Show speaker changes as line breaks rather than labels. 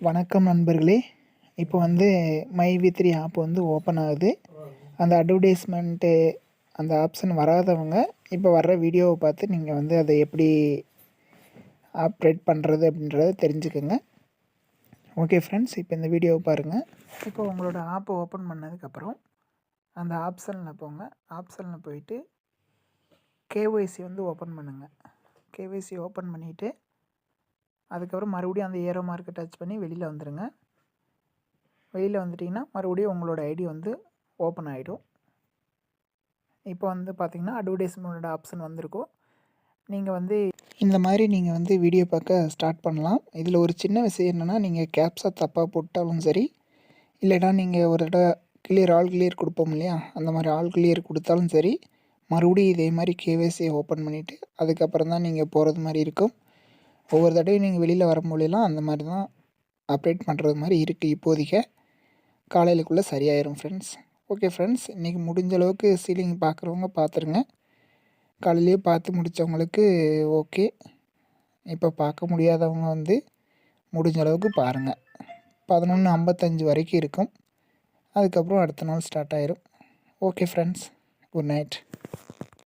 வணக்கம் நண்பர்களே. இப்போ வந்து மைவி3 ஆப் வந்து ஓப்பன் ஆகுது. அந்த அட்வர்டைஸ்மெண்ட்டு அந்த ஆப்ஷன் வராதவங்க இப்போ வர்ற வீடியோவை பார்த்து நீங்கள் வந்து அதை எப்படி ஆப்ரேட் பண்ணுறது அப்படின்றத தெரிஞ்சுக்கோங்க. ஓகே ஃப்ரெண்ட்ஸ், இப்போ இந்த வீடியோவை பாருங்கள். இப்போ உங்களோட ஆப்பை ஓப்பன் பண்ணதுக்கப்புறம் அந்த ஆப்ஷனில் போங்க. ஆப்ஷனில் போயிட்டு கேஒய்சி வந்து ஓப்பன் பண்ணுங்கள். கேஒய்சி ஓப்பன் பண்ணிவிட்டு அதுக்கப்புறம் மறுபடியும் அந்த ஏரோ மார்க்கை டச் பண்ணி வெளியில் வந்துடுங்க. வெளியில் வந்துட்டிங்கன்னா மறுபடியும் உங்களோட ஐடி வந்து ஓப்பன் ஆகிடும். இப்போ வந்து பார்த்திங்கன்னா அட்வர்டைஸ்மெண்ட்டோட ஆப்ஷன் வந்திருக்கும். நீங்கள் வந்து இந்த மாதிரி நீங்கள் வந்து வீடியோ பார்க்க ஸ்டார்ட் பண்ணலாம். இதில் ஒரு சின்ன விஷயம் என்னென்னா, நீங்கள் கேப்ஸா தப்பாக போட்டாலும் சரி, இல்லைனா நீங்கள் ஒரு ஆல் கிளியர் கொடுப்போம் இல்லையா, அந்த மாதிரி ஆல் கிளியர் கொடுத்தாலும் சரி, மறுபடியும் இதே மாதிரி கேஒய்சியை ஓப்பன் பண்ணிவிட்டு அதுக்கப்புறம் தான் நீங்கள் போகிறது மாதிரி இருக்கும். ஒவ்வொரு தடவையும் நீங்கள் வெளியில் வரும்போதெல்லாம் அந்த மாதிரி தான் அப்டேட் பண்ணுறது மாதிரி இருக்குது. இப்போதைக்கு காலையிலக்குள்ளே சரியாயிரும் ஃப்ரெண்ட்ஸ். ஓகே ஃப்ரெண்ட்ஸ், இன்றைக்கி முடிஞ்ச அளவுக்கு சீலிங் பார்க்குறவங்க பார்த்துருங்க. காலையிலேயே பார்த்து முடித்தவங்களுக்கு ஓகே. இப்போ பார்க்க முடியாதவங்க வந்து முடிஞ்ச அளவுக்கு பாருங்கள். 11:55 வரைக்கும் இருக்கும். அதுக்கப்புறம் அடுத்த நாள் ஸ்டார்ட் ஆயிரும். Okay friends, good night.